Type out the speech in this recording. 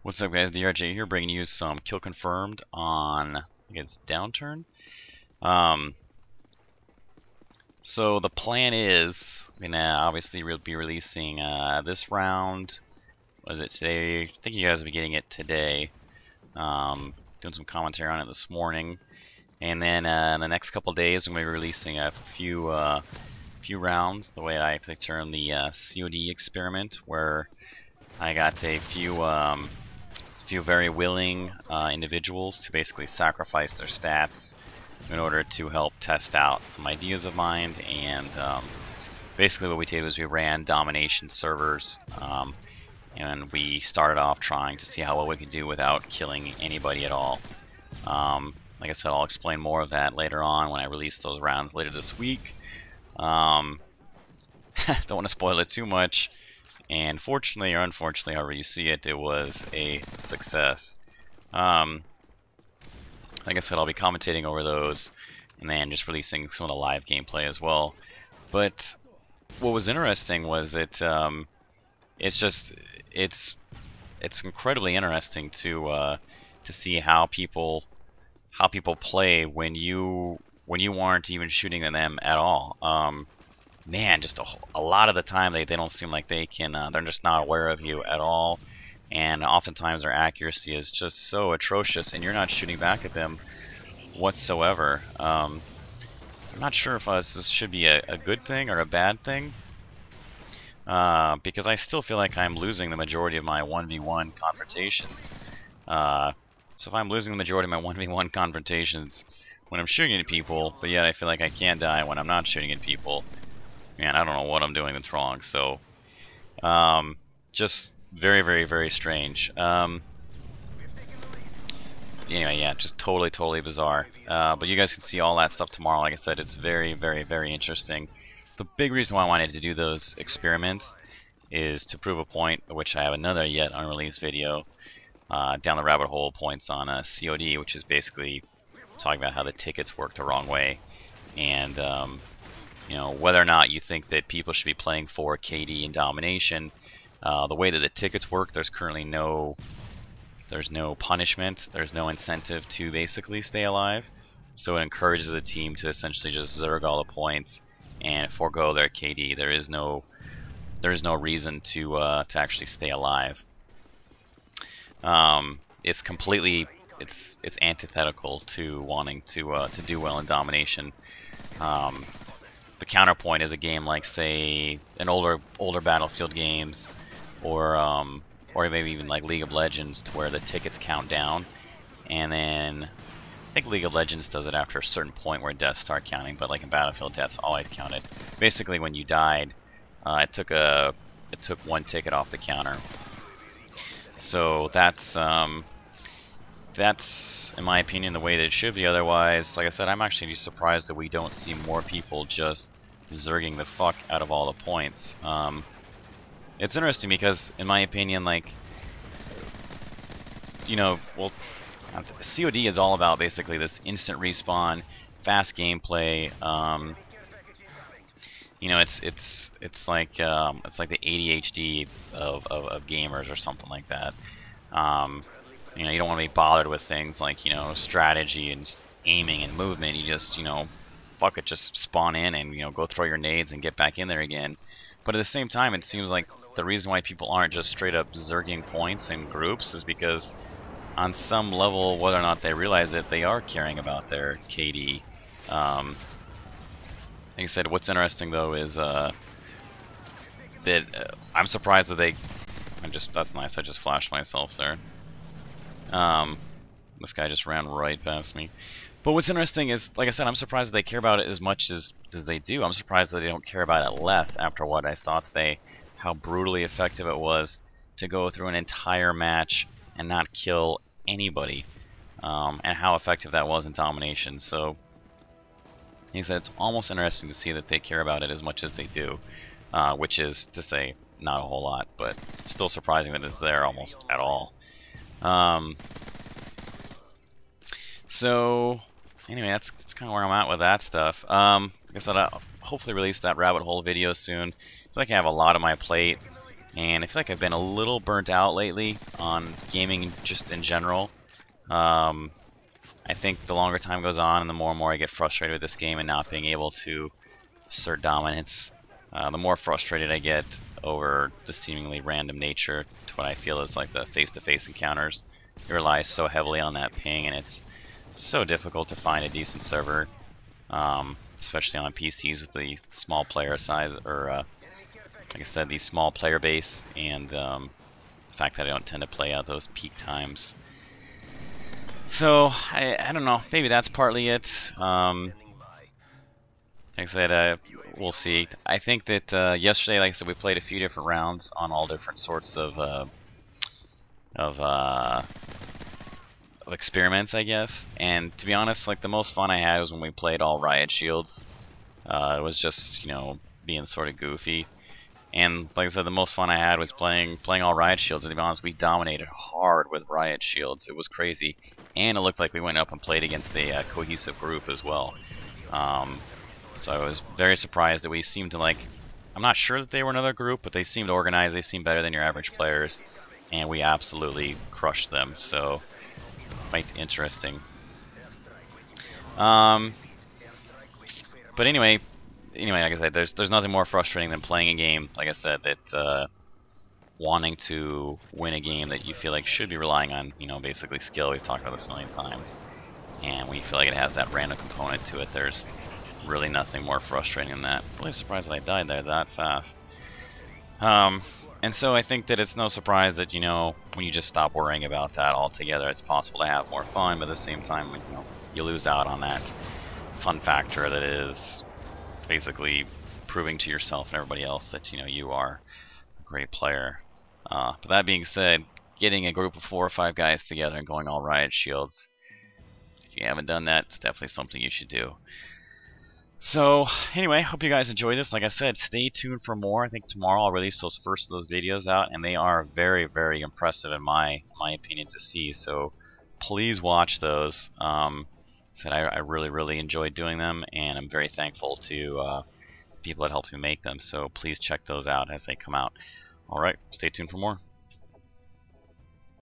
What's up, guys? DRJ here, bringing you some kill confirmed on, I think it's Downturn. So the plan is, I'm gonna obviously be releasing this round. Was it today? I think you guys will be getting it today. Doing some commentary on it this morning, and then in the next couple days, I'm gonna be releasing a few rounds. The way I like to term the CoD experiment, where I got a few very willing individuals to basically sacrifice their stats in order to help test out some ideas of mine. And basically what we did was we ran domination servers, and we started off trying to see how well we could do without killing anybody at all. Like I said, I'll explain more of that later on when I release those rounds later this week. Don't want to spoil it too much. And fortunately or unfortunately, however you see it, it was a success. Like I said, I'll be commentating over those and then just releasing some of the live gameplay as well. But what was interesting was that it's incredibly interesting to see how people play when you aren't even shooting at them at all. Man, just a lot of the time they don't seem like they can, they're just not aware of you at all, and oftentimes their accuracy is just so atrocious and you're not shooting back at them whatsoever. I'm not sure if this should be a good thing or a bad thing, because I still feel like I'm losing the majority of my 1v1 confrontations. So if I'm losing the majority of my 1v1 confrontations when I'm shooting at people, but yet I feel like I can't die when I'm not shooting at people, man, I don't know what I'm doing that's wrong. So, just very, very, very strange. Anyway, yeah, just totally bizarre. But you guys can see all that stuff tomorrow. Like I said, it's very, very, very interesting. The big reason why I wanted to do those experiments is to prove a point, which I have another yet unreleased video, down the rabbit hole points on CoD, which is basically talking about how the tickets work the wrong way. And, you know, whether or not you think that people should be playing for KD and domination, the way that the tickets work, there's currently no punishment, there's no incentive to basically stay alive. So it encourages a team to essentially just zerg all the points and forego their KD. There is no reason to actually stay alive. It's completely it's antithetical to wanting to do well in domination. The counterpoint is a game like, say, an older Battlefield games, or maybe even like League of Legends, to where the tickets count down, and then I think League of Legends does it after a certain point where deaths start counting, but like in Battlefield, deaths always counted. Basically, when you died, it took one ticket off the counter. So that's in my opinion the way that it should be. Otherwise, like I said, I'm actually surprised that we don't see more people just zerging the fuck out of all the points. It's interesting because, in my opinion, like, you know, well, CoD is all about basically this instant respawn, fast gameplay. You know, it's like the ADHD of gamers or something like that. You know, you don't want to be bothered with things like, you know, strategy and aiming and movement. You just, you know, fuck it, just spawn in and, you know, go throw your nades and get back in there again. But at the same time, it seems like the reason why people aren't just straight up zerging points in groups is because on some level, whether or not they realize it, they are caring about their KD. Like I said, what's interesting though is that I'm surprised that that's nice, I just flashed myself there. This guy just ran right past me. But what's interesting is, like I said, I'm surprised that they care about it as much as they do. I'm surprised that they don't care about it less after what I saw today, how brutally effective it was to go through an entire match and not kill anybody, and how effective that was in domination. So, like I said, it's almost interesting to see that they care about it as much as they do, which is to say not a whole lot, but still surprising that it's there almost at all. So anyway, that's kind of where I'm at with that stuff. Like I said, I'll hopefully release that rabbit hole video soon. So I can have a lot on my plate. and I feel like I've been a little burnt out lately on gaming just in general. I think the longer time goes on and the more I get frustrated with this game and not being able to assert dominance, the more frustrated I get over the seemingly random nature to what I feel is like the face-to-face encounters. It relies so heavily on that ping, and it's so difficult to find a decent server, especially on PCs with the small player size, or like I said, the small player base, and the fact that I don't tend to play out those peak times. So I don't know, maybe that's partly it. Like I said, we'll see. I think that yesterday, like I said, we played a few different rounds on all different sorts of experiments, I guess. And to be honest, like the most fun I had was when we played all riot shields. It was just, you know, being sort of goofy. And like I said, the most fun I had was playing all riot shields. And to be honest, we dominated hard with riot shields. It was crazy, and it looked like we went up and played against a cohesive group as well. So I was very surprised that we seemed to, like, I'm not sure that they were another group, but they seemed organized. They seemed better than your average players, and we absolutely crushed them. So quite interesting. But anyway, like I said, there's nothing more frustrating than playing a game, like I said, that wanting to win a game that you feel like should be relying on, you know, basically skill. We've talked about this a million times. And when you feel like it has that random component to it, there's really nothing more frustrating than that. Really surprised that I died there that fast. And so I think that it's no surprise that, you know, when you just stop worrying about that altogether, it's possible to have more fun, but at the same time, you know, you lose out on that fun factor that is basically proving to yourself and everybody else that, you know, you are a great player. But that being said, getting a group of 4 or 5 guys together and going all riot shields, if you haven't done that, it's definitely something you should do. So anyway, hope you guys enjoyed this. Like I said, stay tuned for more. I think tomorrow I'll release those first of those videos out, and they are very, very impressive in my opinion to see. So please watch those. Said I really, really enjoyed doing them, and I'm very thankful to people that helped me make them. So please check those out as they come out. All right, stay tuned for more.